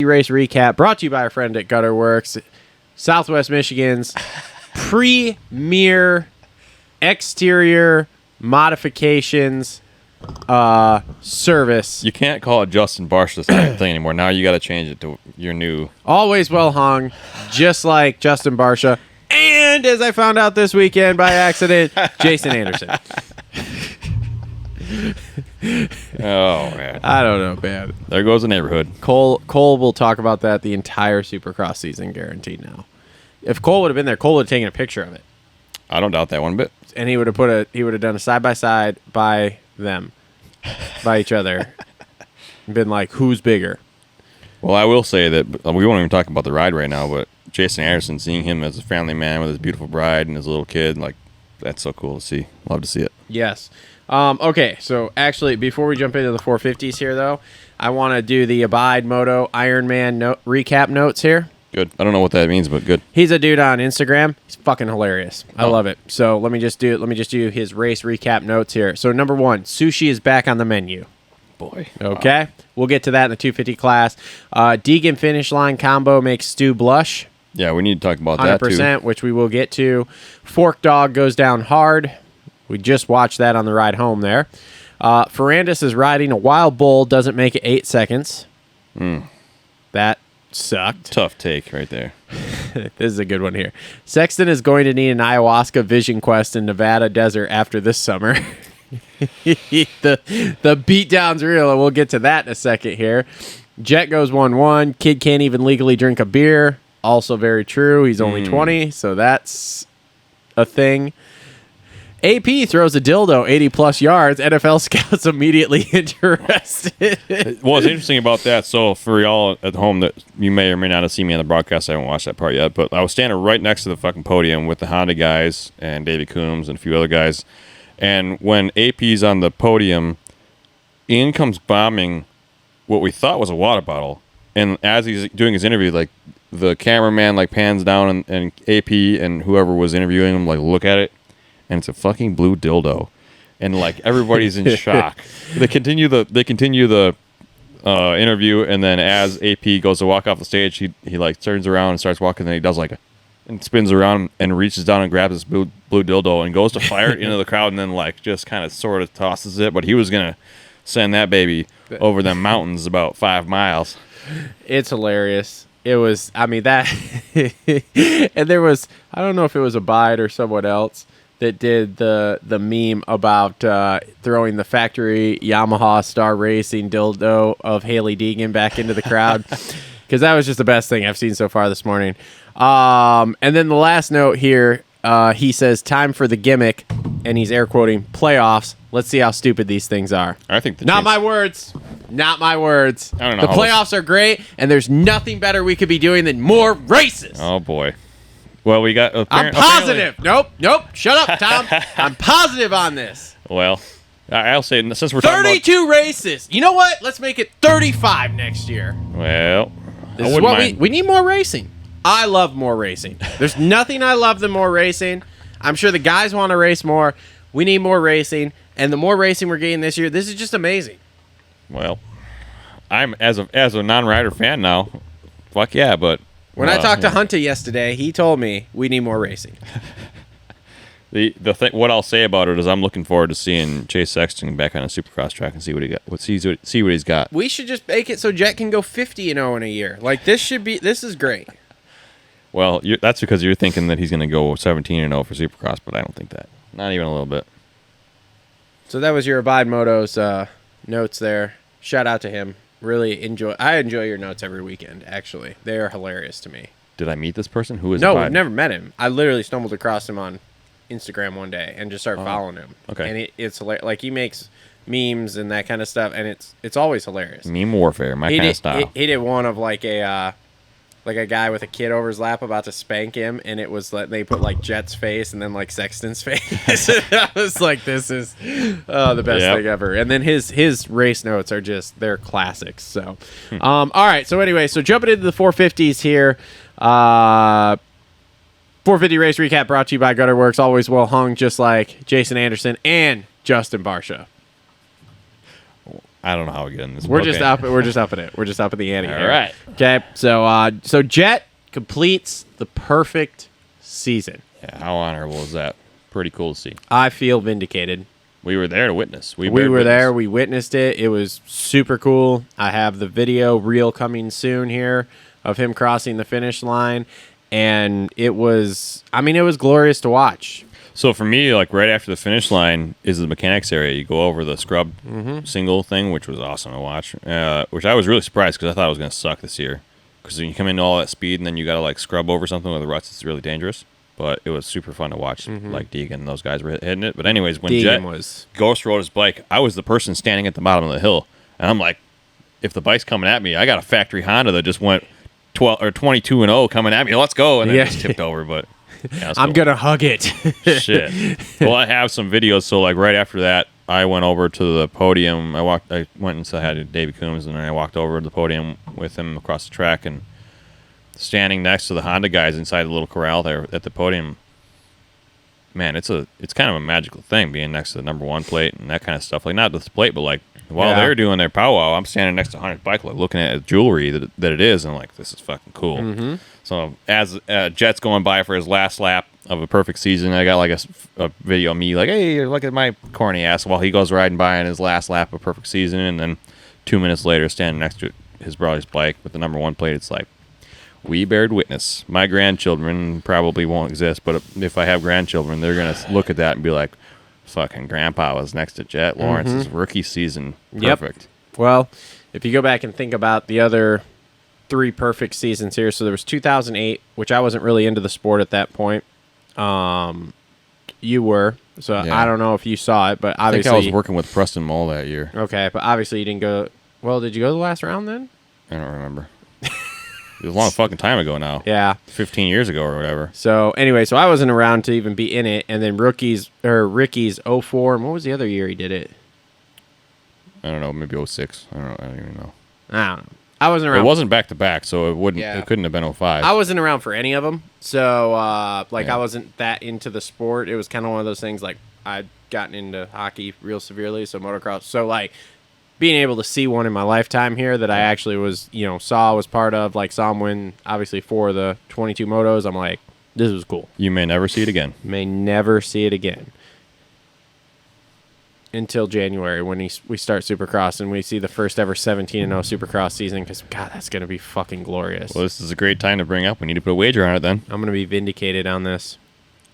Race recap brought to you by our friend at Gutterworks, Southwest Michigan's premier exterior modifications service. You can't call it Justin Barsha's thing anymore. Now you got to change it to your new. Always well hung, just like Justin Barsha. And as I found out this weekend by accident, Jason Anderson. Oh, man. I don't know, man. There goes the neighborhood. Cole will talk about that the entire Supercross season, guaranteed now. If Cole would have been there, Cole would have taken a picture of it. I don't doubt that one bit. And he would have done a side by side by them, by each other, and been like, who's bigger? Well, I will say that we won't even talk about the ride right now, but Jason Anderson, seeing him as a family man with his beautiful bride and his little kid, like, that's so cool to see. Love to see it. Yes. Okay, so actually, before we jump into the 450s here, though, I want to do the Abide Moto Ironman recap notes here. Good. I don't know what that means, but good. He's a dude on Instagram. He's fucking hilarious. I love it. So let me just do his race recap notes here. So number 1, sushi is back on the menu. Boy. Okay. Wow. We'll get to that in the 250 class. Deegan finish line combo makes Stu blush. Yeah, we need to talk about 100%, that too. which we will get to. Fork dog goes down hard. We just watched that on the ride home there. Ferrandis is riding a wild bull, doesn't make it 8 seconds. That sucked. Tough take right there. This is a good one here. Sexton is going to need an ayahuasca vision quest in Nevada desert after this summer. the beatdown's real, and we'll get to that in a second here. Jet goes 1-1. Kid can't even legally drink a beer. Also very true. He's only 20, so that's a thing. AP throws a dildo 80-plus yards. NFL scouts immediately interested. What's interesting about that, so for y'all at home that you may or may not have seen me on the broadcast, I haven't watched that part yet, but I was standing right next to the fucking podium with the Honda guys and Davey Coombs and a few other guys, and when AP's on the podium, in comes bombing what we thought was a water bottle, and as he's doing his interview, like, the cameraman, like, pans down and AP and whoever was interviewing him, like, look at it, and it's a fucking blue dildo, and like everybody's in shock. They continue the interview, and then as AP goes to walk off the stage, he like turns around and starts walking, and he does and spins around and reaches down and grabs this blue dildo and goes to fire it into the crowd, and then like just kind of sort of tosses it, but he was gonna send that baby over them mountains about 5 miles. It's hilarious. It was, I mean, that, and there was, I don't know if it was Abide or someone else that did the meme about throwing the factory Yamaha Star Racing dildo of Haley Deegan back into the crowd, because that was just the best thing I've seen so far this morning. And then the last note here, he says, time for the gimmick, and he's air quoting, playoffs. Let's see how stupid these things are. I think Not my words. Not my words. I don't know. The playoffs are great, and there's nothing better we could be doing than more races. Oh, boy. Well, we got... I'm positive. Nope. Shut up, Tom. I'm positive on this. Well, I'll say, since we're talking 32 races. You know what? Let's make it 35 next year. Well, This is what we need more racing. I love more racing. There's nothing I love than more racing. I'm sure the guys want to race more. We need more racing. And the more racing we're getting this year, this is just amazing. Well, I'm, as a non-rider fan now, fuck yeah, but... When I talked to Hunter yesterday, he told me we need more racing. The thing, what I'll say about it is, I'm looking forward to seeing Chase Sexton back on a Supercross track and see what he got. See what he's got. We should just make it so Jet can go 50-0 in a year. Like this is great. Well, that's because you're thinking that he's going to go 17-0 for Supercross, but I don't think that. Not even a little bit. So that was your Abide Moto's notes there. Shout out to him. Really enjoy. I enjoy your notes every weekend. Actually, they are hilarious to me. Did I meet this person? Who is? No, Abide? we've never met him. I literally stumbled across him on Instagram one day and just started following him. Okay, and it's hilarious. Like he makes memes and that kind of stuff, and it's always hilarious. Meme warfare, my kind of style. He did one of like a guy with a kid over his lap about to spank him, and it was like they put like Jet's face and then like Sexton's face. I was like, this is the best thing ever. And then his race notes are just, they're classics. So, all right. So anyway, so jumping into the 450s here. 450 race recap brought to you by Gutterworks. Always well hung, just like Jason Anderson and Justin Barsha. I don't know how we get in this. We're just up. We're just up in it. We're just up in the ante. All right. Okay. So Jet completes the perfect season. Yeah, how honorable is that? Pretty cool to see. I feel vindicated. We were there to witness. We were there. We witnessed it. It was super cool. I have the video reel coming soon here of him crossing the finish line, and it was glorious to watch. So for me, like right after the finish line is the mechanics area. You go over the scrub single thing, which was awesome to watch. Which I was really surprised because I thought it was going to suck this year. Because when you come into all that speed and then you got to like scrub over something with the ruts, it's really dangerous. But it was super fun to watch. Like Deegan and those guys were hitting it. But anyways, when Jet Ghost rode his bike, I was the person standing at the bottom of the hill, and I'm like, if the bike's coming at me, I got a factory Honda that just went 22-0 coming at me. Let's go, and then just tipped over, but. Yeah, I'm gonna hug it. Shit. Well, I have some videos. So, like right after that, I went over to the podium. I went and said hi to Davey Coombs, and then I walked over to the podium with him across the track, and standing next to the Honda guys inside the little corral there at the podium. Man, it's kind of a magical thing being next to the number one plate and that kind of stuff. Like not the plate, but like while they're doing their powwow, I'm standing next to Hunter's bike, like looking at the jewelry that it is, and like this is fucking cool. So as Jet's going by for his last lap of a perfect season, I got like a video of me like, hey, look at my corny ass while he goes riding by in his last lap of perfect season, and then 2 minutes later, standing next to his brother's bike with the number one plate, it's like, we bared witness. My grandchildren probably won't exist, but if I have grandchildren, they're going to look at that and be like, fucking grandpa was next to Jet Lawrence's rookie season. Perfect. Yep. Well, if you go back and think about the other 3 perfect seasons here, so there was 2008, which I wasn't really into the sport at that point. You were, so I don't know if you saw it, but obviously I think I was working with Preston Mull that year. Okay, but obviously you didn't go. Well, did you go the last round then? I don't remember. It was a long fucking time ago now. Yeah. 15 years ago or whatever. So, anyway, I wasn't around to even be in it. And then Ricky's 04. And what was the other year he did it? I don't know. Maybe 06. I don't even know. I don't know. I wasn't around. It wasn't back-to-back, so it couldn't have been 05. I wasn't around for any of them. So, I wasn't that into the sport. It was kind of one of those things, like, I'd gotten into hockey real severely, so motocross. So, like, being able to see one in my lifetime here that I actually was part of, like saw him win, obviously 4 of the 22 motos, I'm like, this was cool. You may never see it again. May never see it again. Until January when we start Supercross and we see the first ever 17-0 Supercross season, because, God, that's going to be fucking glorious. Well, this is a great time to bring up. We need to put a wager on it then. I'm going to be vindicated on this.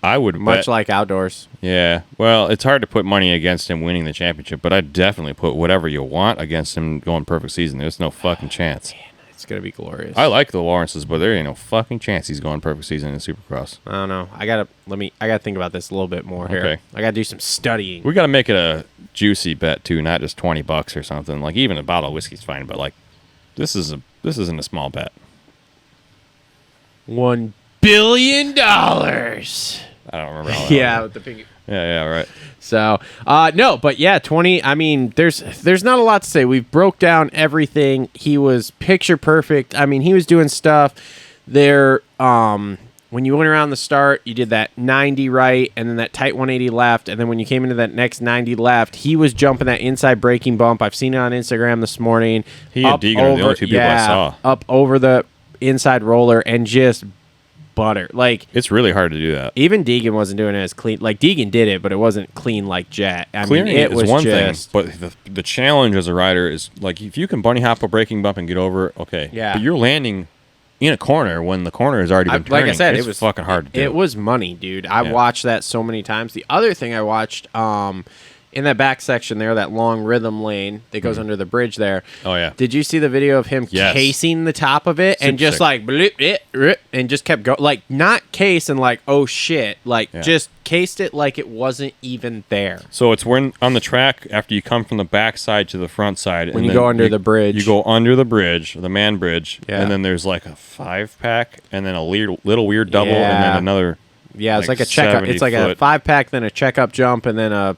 I would Much like outdoors. Yeah. Well, it's hard to put money against him winning the championship, but I'd definitely put whatever you want against him going perfect season. There's no fucking chance. Man, it's going to be glorious. I like the Lawrences, but there ain't no fucking chance he's going perfect season in Supercross. I don't know. I got to think about this a little bit more here. Okay. I got to do some studying. We got to make it a juicy bet too, not just $20 or something. Like even a bottle of whiskey's fine, but like this isn't a small bet. $1 billion. I don't remember. Yeah, with the piggy. Yeah, right. So, no, but yeah, 20. I mean, there's not a lot to say. We've broke down everything. He was picture perfect. I mean, he was doing stuff there. When you went around the start, you did that 90 right, and then that tight 180 left, and then when you came into that next 90 left, he was jumping that inside braking bump. I've seen it on Instagram this morning. He and Deegan are the only 2 people I saw. Up over the inside roller and just butter. Like, it's really hard to do that. Even Deegan wasn't doing it as clean. Like, Deegan did it, but it wasn't clean like Jet. Clearing it was one thing, but the challenge as a rider is, like, if you can bunny hop a braking bump and get over it, okay. Yeah. But you're landing in a corner when the corner has already been turning. Like I said, it was fucking hard to do. It was money, dude. I watched that so many times. The other thing I watched, in that back section there, that long rhythm lane that goes under the bridge there. Oh, yeah. Did you see the video of him casing the top of it and just like, and just kept going? Like, not case and like, oh shit. Like, just cased it like it wasn't even there. So it's when on the track after you come from the back side to the front side. When you go under the bridge. You go under the bridge, the man bridge. Yeah. And then there's like a 5-pack and then a little weird double and then another. Yeah, it's like a checkup. It's like a 5-pack, then a checkup jump, and then a.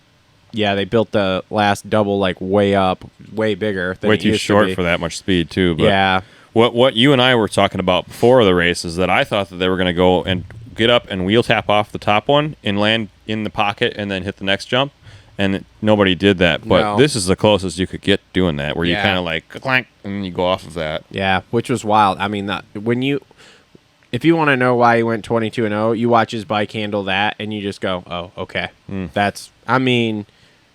Yeah, they built the last double like way up, way bigger. Than way it too used short to be. for that much speed too. But yeah. What you and I were talking about before the race is that I thought that they were going to go and get up and wheel tap off the top one and land in the pocket and then hit the next jump. and nobody did that. But No. this is the closest you could get doing that, where you Yeah. kind of like clank and then you go off of that. Yeah, which was wild. I mean, if you want to know why he went 22-0, you watch his bike handle that, and you just go, "Oh, okay." I mean,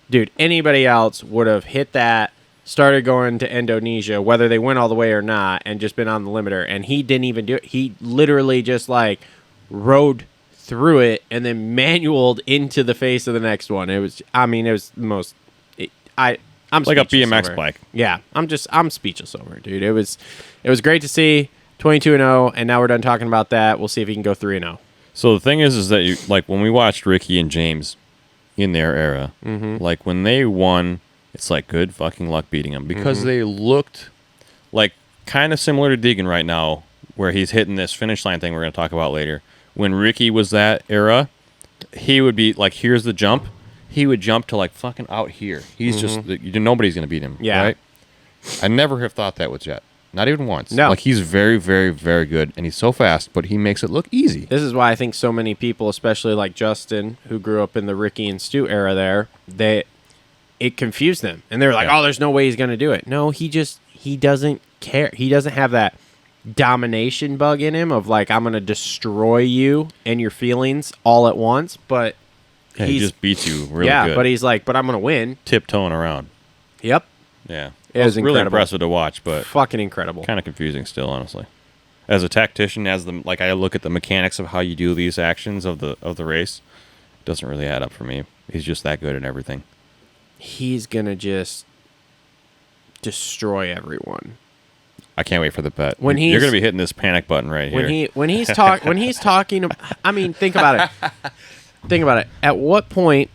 dude, anybody else would have hit that, started going to Indonesia, whether they went all the way or not, and just been on the limiter. And he didn't even do it. He literally just like rode through it and then manualed into the face of the next one. It was the most. I'm Like a speechless BMX over it. bike. Yeah, I'm speechless over it, dude. It was great to see 22-0, and now we're done talking about that. We'll see if he can go 3-0. So the thing is that you like when we watched Ricky and James in their era, like when they won, it's like good fucking luck beating them because they looked like kind of similar to Deegan right now, where he's hitting this finish line thing we're going to talk about later. When Ricky was that era, he would be like, here's the jump. He would jump to like fucking out here. He's just nobody's going to beat him. Yeah. Right? I never have thought that with Jet. Not even once. No. Like, he's very, very, very good, and he's so fast, but he makes it look easy. This is why I think so many people, especially like Justin, who grew up in the Ricky and Stu era there, it confused them. And they were like, Yeah. oh, there's no way he's going to do it. No, he doesn't care. He doesn't have that domination bug in him of like, I'm going to destroy you and your feelings all at once. But Yeah, he just beats you really good. but he's like, but I'm going to win. Tiptoeing around. Yep. Yeah. It was really incredible. impressive to watch, but Fucking incredible. kind of confusing still, honestly. As a tactician, I look at the mechanics of how you do these actions of the race, it doesn't really add up for me. He's just that good at everything. He's going to just destroy everyone. I can't wait for the bet. When You're he's- going to be hitting this panic button right here. When he's talking, I mean, think about it. Think about it. At what point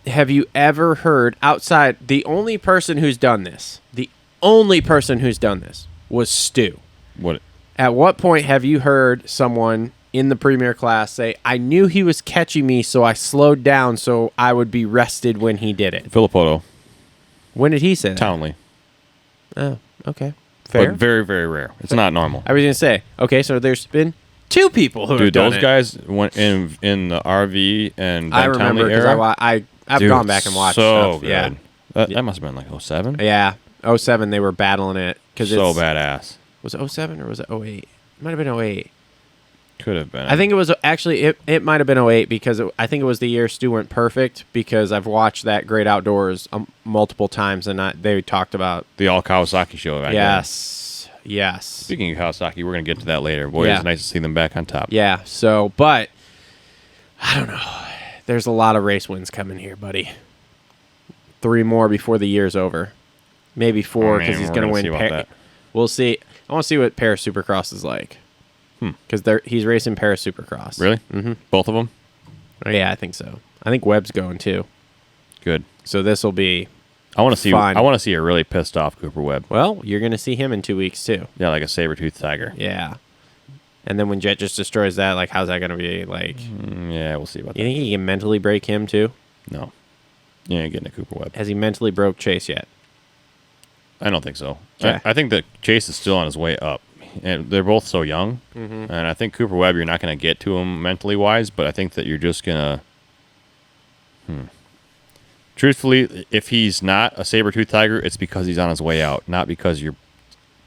have you ever heard outside the only person who's done this? The only person who's done this was Stu. What? At what point have you heard someone in the premier class say, "I knew he was catching me, so I slowed down so I would be rested when he did it"? Filippo, When did he say that? Townley. Oh, okay. Fair. But very, very rare. It's not normal. I was going to say, okay, so there's been two people who have Dude, done those it. guys went in the RV and I Ben remember Townley because era. I've Dude, gone back and watched so stuff. good. Yeah. That must have been like 07. Yeah. 07, they were battling it. So badass. Was it 07 or was it 08? It might have been 08. Could have been. I think it was actually, it might have been 08 because I think it was the year Stu went perfect because I've watched that Great Outdoors multiple times and they talked about. The all Kawasaki show. Right Yes. Yes. Speaking of Kawasaki, we're going to get to that later. Boy, Yeah. it's nice to see them back on top. Yeah. So, but I don't know. There's a lot of race wins coming here, buddy. 3 more before the year's over. Maybe 4 because he's going to win. That. We'll see. I want to see what Paris Supercross is like. Because he's racing Paris Supercross. Really? Mm-hmm. Both of them? Oh, yeah, I think so. I think Webb's going too. Good. So this will be. I want to see. fun. I want to see a really pissed off Cooper Webb. Well, you're going to see him in 2 weeks too. Yeah, like a saber-toothed tiger. Yeah. And then when Jet just destroys that, like, how's that going to be? Like, Yeah, we'll see about you that. think he can mentally break him too? No. You ain't getting a Cooper Webb. Has he mentally broke Chase yet? I don't think so. Okay. I think that Chase is still on his way up. And they're both so young. Mm-hmm. And I think Cooper Webb, you're not going to get to him mentally wise, but I think that you're just going to. Truthfully, if he's not a saber-toothed tiger, it's because he's on his way out, not because you're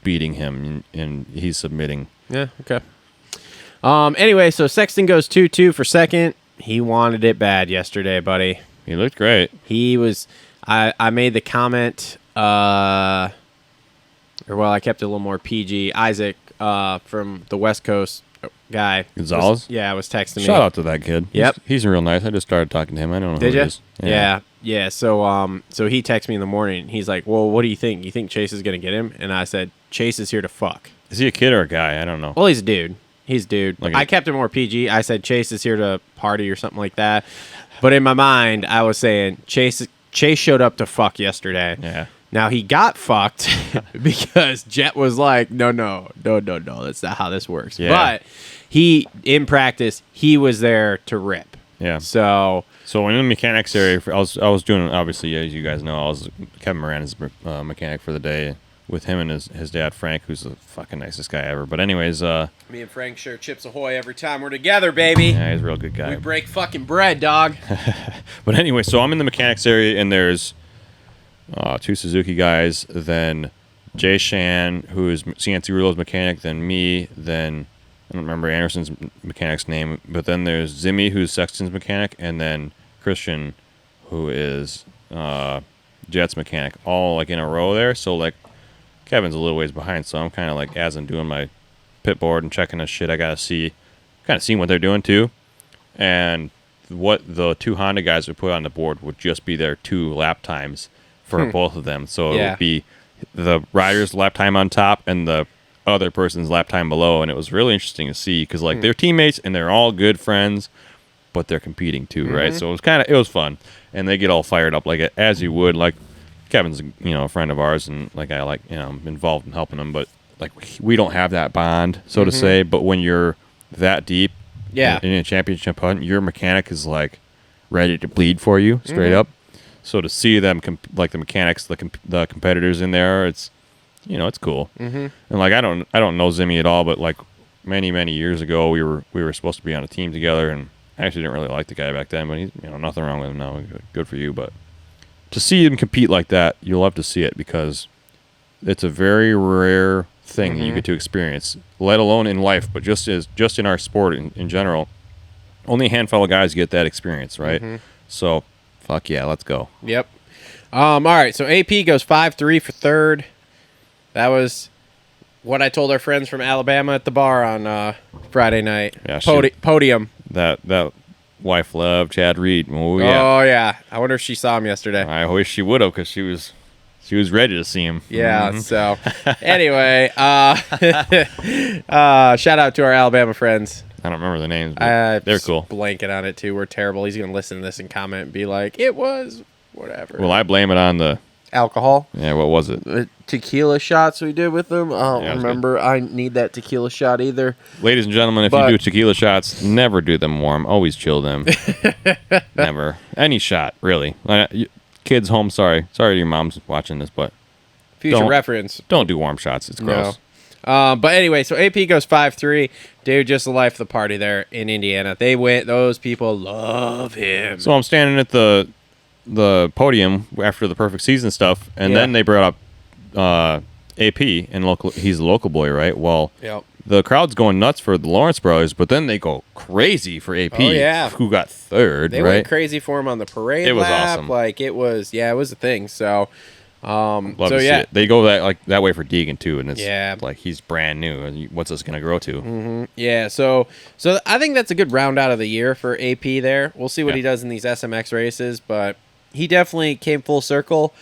beating him and he's submitting. Yeah, okay. Anyway, so Sexton goes 2-2 for second. He wanted it bad yesterday, buddy. He looked great. He was. I made the comment. I kept it a little more PG. Isaac from the West Coast guy. Gonzalez? I was texting me. Shout out to that kid. Yep. He's real nice. I just started talking to him. I don't know Did who you? he is. Yeah. So he texted me in the morning. He's like, "Well, what do you think? You think Chase is gonna get him?" And I said, "Chase is here to fuck." Is he a kid or a guy? I don't know. Well, he's a dude. He's a dude. Like I kept it more PG. I said Chase is here to party or something like that. But in my mind, I was saying Chase showed up to fuck yesterday. Yeah. Now he got fucked because Jet was like, no, that's not how this works. Yeah. But he, in practice, he was there to rip. Yeah. So So in the mechanics area, I was doing, obviously, as you guys know, I was Kevin Moran is mechanic for the day with him and his dad Frank, who's the fucking nicest guy ever. But anyways, Me and Frank share Chips Ahoy every time we're together, baby. yeah, he's a real good guy. We break fucking bread, dog. But anyway, so I'm in the mechanics area, and there's 2 Suzuki guys, then Jay Shan, who is CNC Rulo's mechanic, then me, then I don't remember Anderson's mechanic's name, but then there's Zimmy, who's Sexton's mechanic, and then Christian, who is Jet's mechanic, all like in a row there. So like Kevin's a little ways behind, so I'm kind of like, as I'm doing my pit board and checking this shit, I gotta see, kind of seeing what they're doing too, and what the 2 Honda guys would put on the board would just be their 2 lap times for both of them. So it would be the rider's lap time on top and the other person's lap time below, and it was really interesting to see because like they're teammates and they're all good friends, but they're competing too, right? So it was fun, and they get all fired up like as you would. Like Kevin's a friend of ours, and like I like I'm involved in helping him, but like we don't have that bond, so to say. But when you're that deep, in a championship hunt, your mechanic is like ready to bleed for you straight up. So to see them like the mechanics, the competitors in there, it's it's cool. And like I don't know Zimmy at all, but like many years ago we were supposed to be on a team together, and I actually didn't really like the guy back then, but he's nothing wrong with him now. Good for you, but to see him compete like that, you'll love to see it because it's a very rare thing that you get to experience, let alone in life, but just in our sport in general. Only a handful of guys get that experience, right? So fuck yeah, let's go. Yep. All right, so AP goes 5-3 for third. That was what I told our friends from Alabama at the bar on Friday night. Yeah, podium. That wife loved Chad Reed. Oh yeah. I wonder if she saw him yesterday. I wish she would have, because she was ready to see him. Yeah. So anyway, shout out to our Alabama friends. I don't remember the names, but they're cool. Blanking on it too. We're terrible. He's gonna listen to this and comment and be like, "It was whatever." Well, I blame it on the alcohol. Yeah, what was it? The tequila shots we did with them. I don't remember. I need that tequila shot either. Ladies and gentlemen, if you do tequila shots, never do them warm. Always chill them. Never. Any shot, really. Kids home, sorry to your moms watching this, but future reference. Don't do warm shots. It's gross. No. But anyway, so AP goes 5-3. Dude, just the life of the party there in Indiana. They went. Those people love him. So I'm standing at the podium after the perfect season stuff, and then they brought up AP, and he's a local boy, right? Well, the crowd's going nuts for the Lawrence brothers, but then they go crazy for AP, who got third. They went crazy for him on the parade. It was lap. awesome. Like it was a thing. So, love to see it. They go that way for Deegan too, and it's like he's brand new. And what's this gonna grow to? Yeah. So I think that's a good round out of the year for AP. There, we'll see what he does in these SMX races, but he definitely came full circle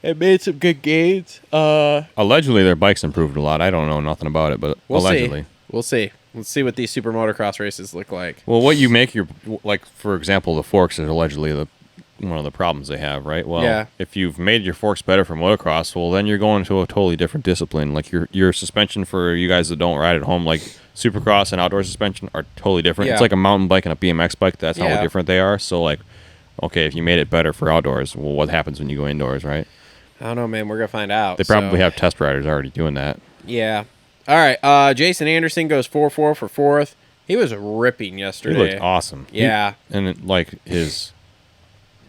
and made some good gains. Allegedly, their bikes improved a lot. I don't know nothing about it, but allegedly. We'll see. Let's see what these super motocross races look like. Well, what you make for example, the forks is allegedly one of the problems they have, right? Well, if you've made your forks better for motocross, well, then you're going to a totally different discipline. Like your suspension, for you guys that don't ride at home, like Supercross and outdoor suspension are totally different. It's like a mountain bike and a BMX bike. That's how different they are. So like, okay, if you made it better for outdoors, well, what happens when you go indoors, right? I don't know, man. We're going to find out. They probably have test riders already doing that. Yeah. All right. Jason Anderson goes 4-4 for fourth. He was ripping yesterday. He looked awesome. Yeah.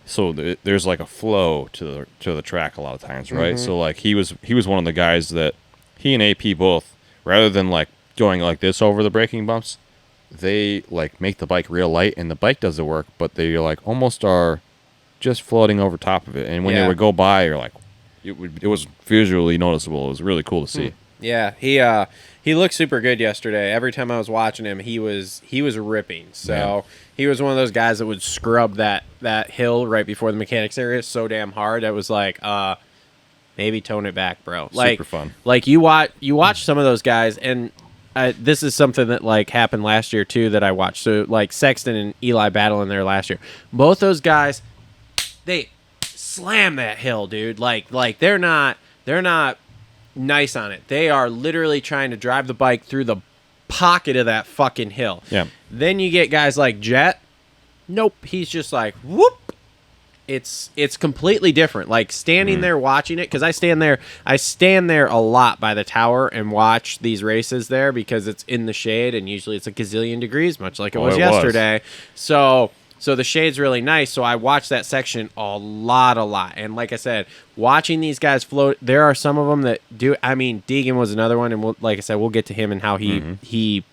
So there's like a flow to the track a lot of times, right? So like he was one of the guys that he and AP both, rather than like going like this over the braking bumps, they like make the bike real light, and the bike does the work, but they like almost are just floating over top of it. And when they would go by, you're like, it was visually noticeable. It was really cool to see. Yeah, he looked super good yesterday. Every time I was watching him, he was ripping. So he was one of those guys that would scrub that hill right before the mechanics area so damn hard. That was like, maybe tone it back, bro. Like, super fun. Like you watch some of those guys, and this is something that like happened last year too that I watched. So like Sexton and Eli battling there last year. Both those guys, they slam that hill, dude. Like they're not nice on it. They are literally trying to drive the bike through the pocket of that fucking hill. Yeah. Then you get guys like Jet. Nope. He's just like whoop, it's completely different. Like standing there watching it, because I stand there a lot by the tower and watch these races there because it's in the shade and usually it's a gazillion degrees, much like it was yesterday. So the shade's really nice. So I watch that section a lot. And like I said, watching these guys float, there are some of them that do. I mean, Deegan was another one, and like I said, we'll get to him and how he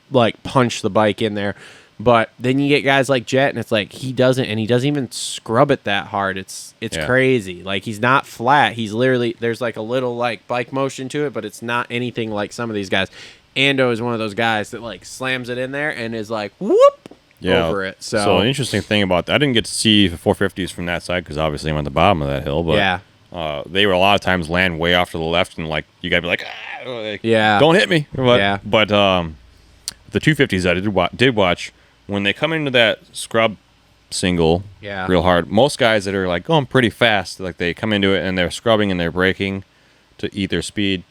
like punched the bike in there. But then you get guys like Jet, and it's like he doesn't even scrub it that hard. It's crazy. Like he's not flat. He's literally there's like a little like bike motion to it, but it's not anything like some of these guys. Ando is one of those guys that like slams it in there and is like whoop over it. So an interesting thing about that, I didn't get to see the 450s from that side because obviously I'm on the bottom of that hill. But they were a lot of times land way off to the left, and like you gotta be like, don't hit me. But the 250s I did watch. When they come into that scrub single real hard, most guys that are like going pretty fast, like they come into it and they're scrubbing and they're braking to eat their speed,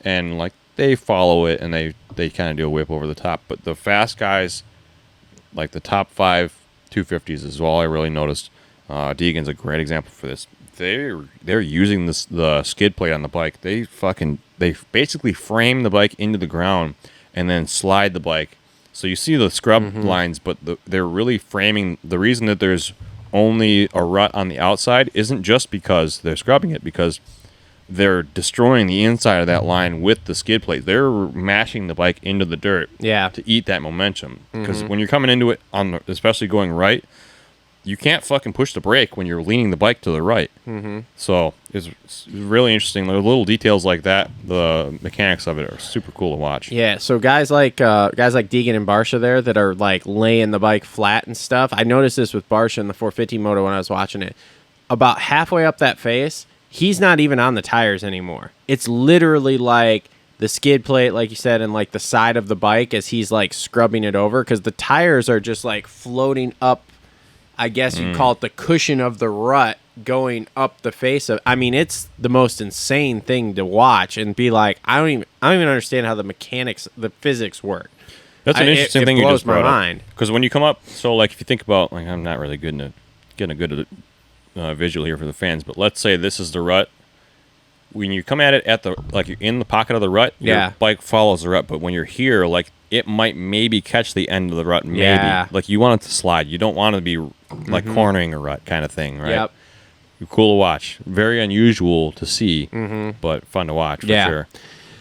and like they follow it and they kind of do a whip over the top. But the fast guys, like the top 5 250s is all I really noticed. Deegan's a great example for this. They're using the skid plate on the bike. They basically frame the bike into the ground and then slide the bike. So you see the scrub lines, but they're really framing. The reason that there's only a rut on the outside isn't just because they're scrubbing it, because they're destroying the inside of that line with the skid plate. They're mashing the bike into the dirt to eat that momentum. Because when you're coming into it, especially going right, you can't fucking push the brake when you're leaning the bike to the right. So it's really interesting. The little details like that, the mechanics of it are super cool to watch. Yeah, so guys like Deegan and Barsha there that are like laying the bike flat and stuff. I noticed this with Barsha in the 450 Moto when I was watching it. About halfway up that face, he's not even on the tires anymore. It's literally like the skid plate, like you said, and like the side of the bike as he's like scrubbing it over, because the tires are just like floating up. I guess you'd call it the cushion of the rut going up the face of. I mean, it's the most insane thing to watch and be like, I don't even understand how the mechanics, the physics work. That's an interesting thing you just brought up. Because when you come up, so like if you think about, like I'm not really good at getting a good visual here for the fans, but let's say this is the rut. When you come at it like you're in the pocket of the rut, your bike follows the rut. But when you're here, like it might maybe catch the end of the rut, maybe. Like you want it to slide. You don't want it to be like cornering a rut kind of thing, right? Yep. Cool to watch. Very unusual to see, but fun to watch for sure.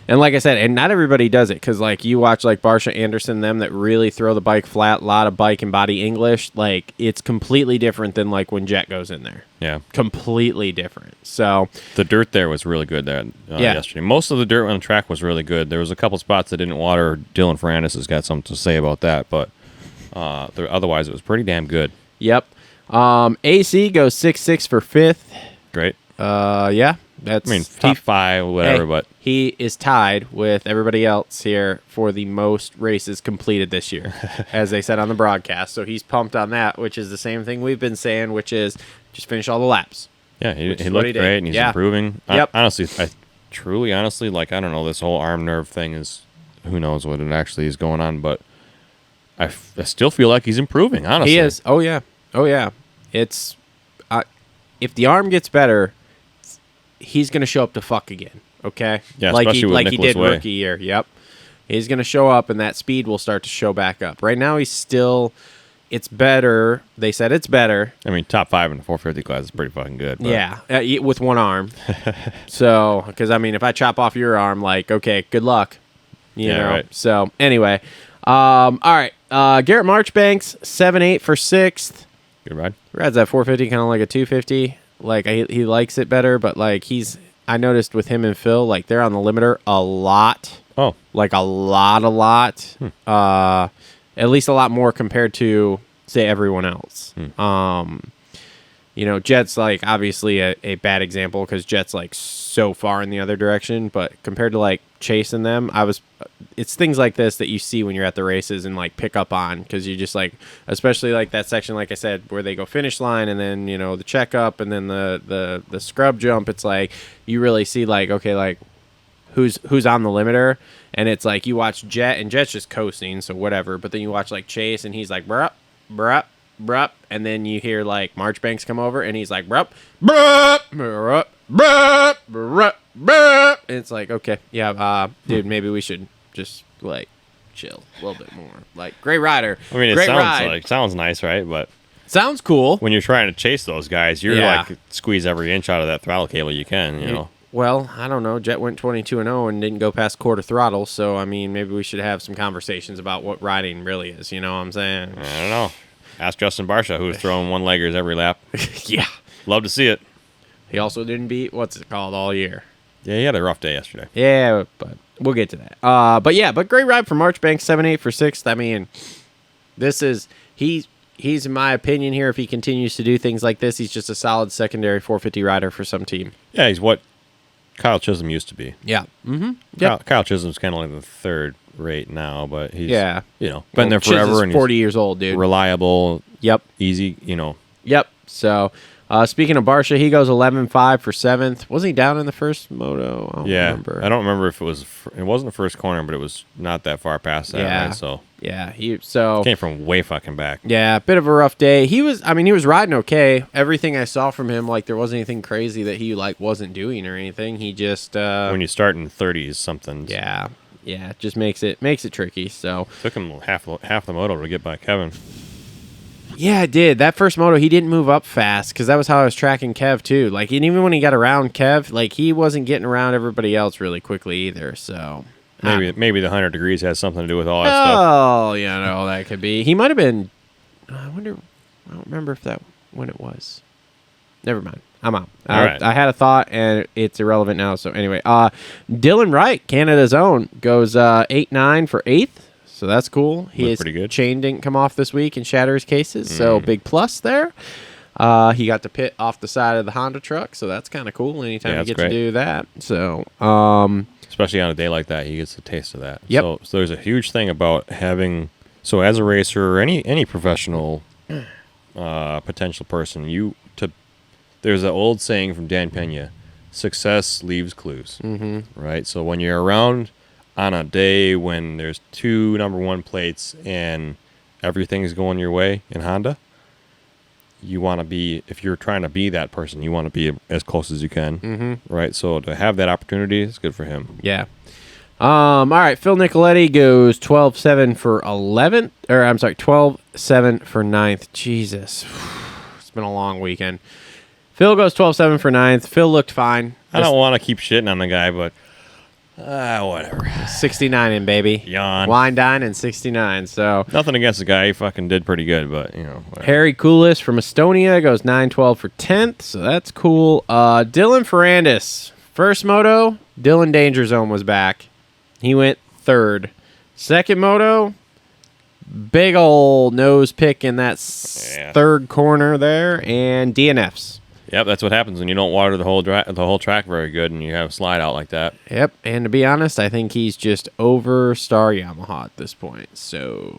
And like I said, and not everybody does it, because like you watch like Barsha Anderson, them that really throw the bike flat, a lot of bike and body English, like it's completely different than like when Jet goes in there. Yeah. Completely different. So the dirt there was really good there yesterday. Most of the dirt on the track was really good. There was a couple spots that didn't water. Dylan Ferrandis has got something to say about that, but otherwise it was pretty damn good. Yep. AC goes 6.6 for 5th. Great. Yeah. That's, top 5, whatever, but he is tied with everybody else here for the most races completed this year, as they said on the broadcast. So he's pumped on that, which is the same thing we've been saying, which is just finish all the laps. Yeah, he looked great, and he's improving. Yep. Honestly, like, I don't know, this whole arm nerve thing is, who knows what it actually is going on, but I still feel like he's improving, honestly. He is. Oh, yeah. It's, if the arm gets better, he's going to show up to fuck again, okay? Yeah, like especially with he Nicholas did Way. rookie year. Yep. He's going to show up, and that speed will start to show back up. Right now, he's still, it's better. They said it's better. I mean, top 5 in the 450 class is pretty fucking good. But. Yeah, with one arm. So, because, I mean, if I chop off your arm, like, okay, good luck. You know? Right. So, anyway. All right. Garrett Marchbanks, 7.8 for 6th. Good ride. Rides that 450 kind of like a 250. Like, he likes it better, but, like, I noticed with him and Phil, like, they're on the limiter a lot. Oh. Like, a lot. At least a lot more compared to, say, everyone else. You know, Jet's, like, obviously a bad example because Jet's, like, so far in the other direction. But compared to, like, Chase and them, it's things like this that you see when you're at the races and, like, pick up on. Because you just, like, especially, like, that section, like I said, where they go finish line and then, you know, the checkup and then the scrub jump. It's, like, you really see, like, okay, like, who's on the limiter. And it's, like, you watch Jet, and Jet's just coasting, so whatever. But then you watch, like, Chase, and he's like, bruh, brup, and then you hear like Marchbanks come over, and he's like, brup, brup, brup, brup, brup, brup. And it's like, okay, yeah, dude, maybe we should just like chill a little bit more. Like, great rider. I mean, it great sounds ride. sounds nice, right? But Sounds cool. when you're trying to chase those guys, you're Yeah. like squeeze every inch out of that throttle cable you can, you know. Well, I don't know. Jet went 22-0 and didn't go past quarter throttle, so I mean, maybe we should have some conversations about what riding really is. You know what I'm saying? I don't know. Ask Justin Barsha, who's throwing one-leggers every lap. Yeah. Love to see it. He also didn't beat what's it called all year. Yeah, he had a rough day yesterday. Yeah, but we'll get to that. But great ride for Marchbanks, 7-8 for 6th. I mean, this is he's in my opinion here. If he continues to do things like this, he's just a solid secondary 450 rider for some team. Yeah, he's what Kyle Chisholm used to be. Yeah. Mm-hmm. Yep. Kyle Chisholm's kind of like the third rate now, but he's been Well, there forever Chiz is and 40 he's years old, dude. reliable. Yep. Easy, Yep. So, speaking of Barsha, he goes 11-5 for 7th. Wasn't he down in the first moto? I don't remember. I don't remember if it was. It wasn't the first corner, but it was not that far past that. Yeah. Right? So Yeah. came from way fucking back. Yeah, bit of a rough day. He was riding okay. Everything I saw from him, like there wasn't anything crazy that he like wasn't doing or anything. He just When you start in 30s, something. yeah, it just makes it tricky. So Took him half the moto to get by Kevin. yeah, it did. That first moto, he didn't move up fast because that was how I was tracking Kev too. Like, and even when he got around Kev, like he wasn't getting around everybody else really quickly either. So Maybe the 100 degrees has something to do with all that stuff. oh, that could be. He might have been. I wonder. I don't remember when it was. Never mind. I'm out. All right. I had a thought, and it's irrelevant now. So anyway, Dylan Wright, Canada's own, goes 8-9 for 8th. So that's cool. His pretty good. chain didn't come off this week and shatter his cases, so big plus there. He got to pit off the side of the Honda truck, so that's kind of cool. Anytime you get to do that, so especially on a day like that, he gets a taste of that. Yep. So there's a huge thing about having. So as a racer or any professional potential person, there's an old saying from Dan Pena: success leaves clues. Mm-hmm. Right. So when you're around on a day when there's 2 number 1 plates and everything's going your way in Honda, you want to be, if you're trying to be that person, you want to be as close as you can. Mm-hmm. Right. So to have that opportunity is good for him. Yeah. All right. Phil Nicoletti goes 12-7 for 11th. Or I'm sorry, 12-7 for 9th. Jesus. It's been a long weekend. Phil goes 12-7 for 9th. Phil looked fine. I don't want to keep shitting on the guy, but whatever. 69 in, baby. Yawn. Wine, dine, and 69. So Nothing against the guy. He fucking did pretty good, but, whatever. Harry Koulis from Estonia goes 9-12 for 10th. So that's cool. Dylan Ferrandis. First moto, Dylan Danger Zone was back. He went 3rd. Second moto, big old nose pick in that 3rd corner there, and DNFs. Yep, that's what happens when you don't water the whole track very good and you have a slide out like that. Yep, and to be honest, I think he's just over Star Yamaha at this point. So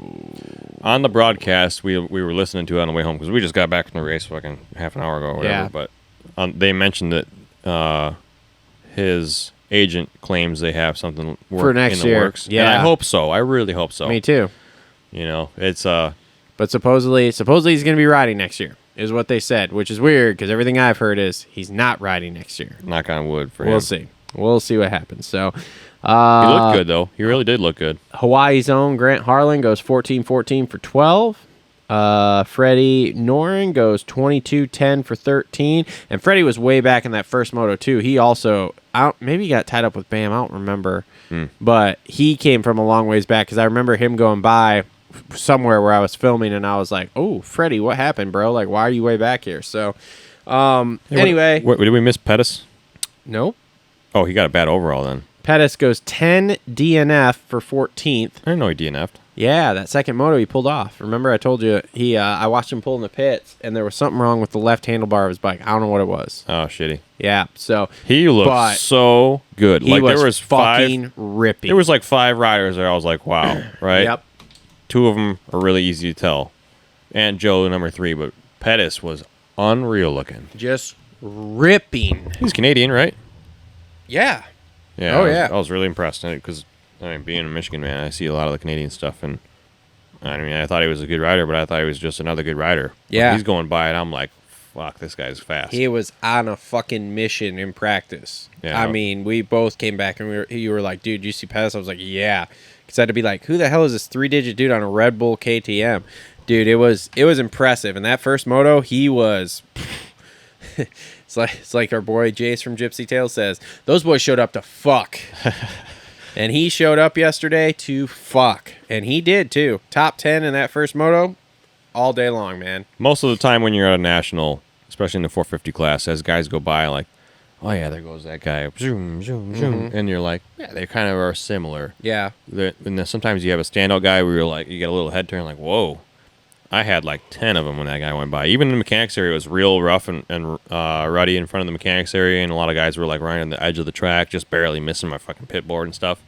on the broadcast, we were listening to it on the way home because we just got back from the race fucking half an hour ago or whatever. Yeah. But they mentioned that his agent claims they have something for next in the year. works. Yeah, and I hope so. I really hope so. Me too. It's But supposedly he's going to be riding next year, is what they said, which is weird because everything I've heard is he's not riding next year. Knock on wood for him. We'll see. We'll see what happens. So he looked good though. He really did look good. Hawaii's own Grant Harlan goes 14-14 for 12. Freddie Noren goes 22-10 for 13. And Freddie was way back in that first moto too. He also maybe he got tied up with Bam. I don't remember, but he came from a long ways back because I remember him going by somewhere where I was filming and I was like, "Oh, Freddie, what happened, bro? Like, why are you way back here?" So, anyway, did we miss Pettis? Nope. Oh, he got a bad overall then. Pettis goes 10 DNF for 14th. I didn't know he DNF'd. Yeah, that second moto he pulled off. Remember I told you I watched him pull in the pits and there was something wrong with the left handlebar of his bike. I don't know what it was. Oh, shitty. Yeah, so he looked so good. He like was there was fucking ripping. There was like 5 riders there. I was like, wow, right? Yep. 2 of them are really easy to tell, and Joe number 3. But Pettis was unreal looking. Just ripping. He's Canadian, right? Yeah. Yeah. Oh, I yeah. was really impressed because being a Michigan man, I see a lot of the Canadian stuff, and I mean, I thought he was a good rider, but I thought he was just another good rider. Yeah. When he's going by it, I'm like, fuck, this guy's fast. He was on a fucking mission in practice. Yeah. I mean, we both came back and you were like, dude, you see Pettis? I was like, yeah. Because I had to be like, who the hell is this 3-digit dude on a Red Bull KTM? Dude, it was impressive. And that first moto, he was... It's like our boy Jace from Gypsy Tales says, those boys showed up to fuck. And he showed up yesterday to fuck. And he did, too. Top 10 in that first moto all day long, man. Most of the time when you're at a national, especially in the 450 class, as guys go by, like, oh, yeah, there goes that guy. Zoom, zoom, zoom. And you're like, yeah, they kind of are similar. Yeah. And then sometimes you have a standout guy where you're like, you get a little head turn, like, whoa. I had like 10 of them when that guy went by. Even in the mechanics area, it was real rough and ruddy in front of the mechanics area, and a lot of guys were like right on the edge of the track, just barely missing my fucking pit board and stuff.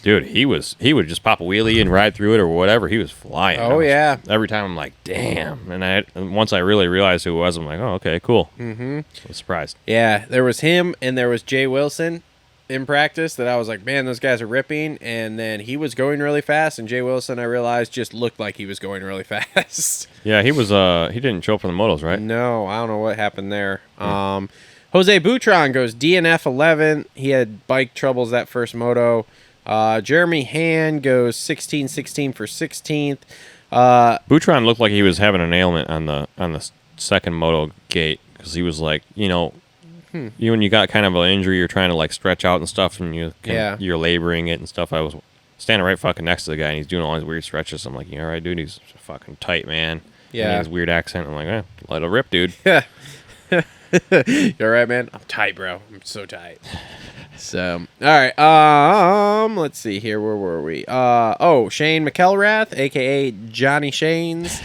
Dude, he would just pop a wheelie and ride through it or whatever. He was flying. Oh, yeah. Every time I'm like, damn. And once I really realized who it was, I'm like, oh, okay, cool. Mm-hmm. I was surprised. Yeah, there was him and there was Jay Wilson in practice that I was like, man, those guys are ripping. And then he was going really fast, and Jay Wilson, I realized, just looked like he was going really fast. Yeah, he was. He didn't show up for the motos, right? No, I don't know what happened there. Jose Boutron goes DNF 11. He had bike troubles that first moto. Jeremy Hand goes 16-16 for 16th. Boutron looked like he was having an ailment on the second moto gate, because he was like, you when you got kind of an injury, you're trying to like stretch out and stuff, and you're laboring it and stuff. I was standing right fucking next to the guy, and he's doing all his weird stretches. I'm like, you all right, dude? He's fucking tight, man. Yeah. And he has his weird accent. I'm like, let it rip, dude. Yeah. You all right, man? I'm tight, bro. I'm so tight. So, all right. Let's see here. Where were we? Shane McElrath, aka Johnny Shanes.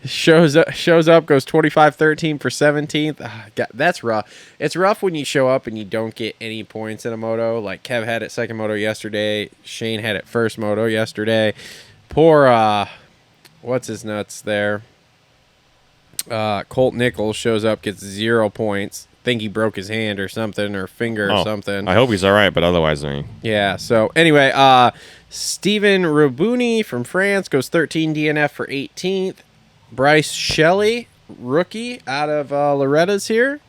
shows up, goes 25-13 for 17th. God, that's rough. It's rough when you show up and you don't get any points in a moto. Like Kev had it second moto yesterday. Shane had it first moto yesterday. Poor what's his nuts there? Colt Nichols shows up, gets 0 points. Think he broke his hand or something, or finger or something. I hope he's all right, but otherwise, I mean. Yeah, so anyway, Steven Rabuni from France goes 13 DNF for 18th. Bryce Shelley, rookie out of Loretta's here,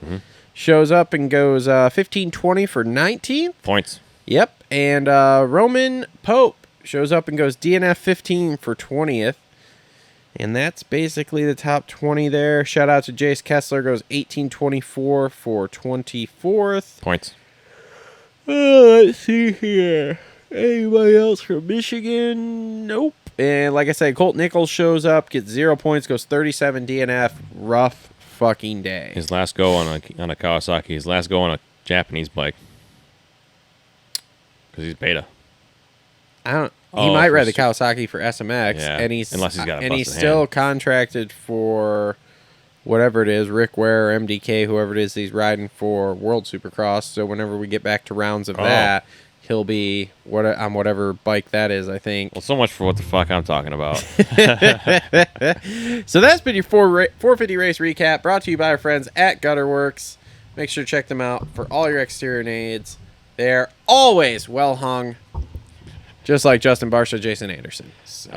shows up and goes 15-20 for 19th. Points. Yep, and Roman Pope shows up and goes DNF 15 for 20th. And that's basically the top 20 there. Shout out to Jace Kessler, goes 18-24 for 24th. Points. Let's see here. Anybody else from Michigan? Nope. And like I said, Colt Nichols shows up, gets 0 points, goes 37 DNF. Rough fucking day. His last go on a Kawasaki. His last go on a Japanese bike. Because he's beta. He might ride the Kawasaki for SMX, yeah, and he's still hand. Contracted for whatever it is, Rick Ware or MDK, whoever it is he's riding for World Supercross. So whenever we get back to rounds of that, he'll be on whatever bike that is, I think. Well, so much for what the fuck I'm talking about. So that's been your 450 race recap, brought to you by our friends at Gutterworks. Make sure to check them out for all your exterior needs. They're always well hung. Just like Justin Barsha, Jason Anderson. So.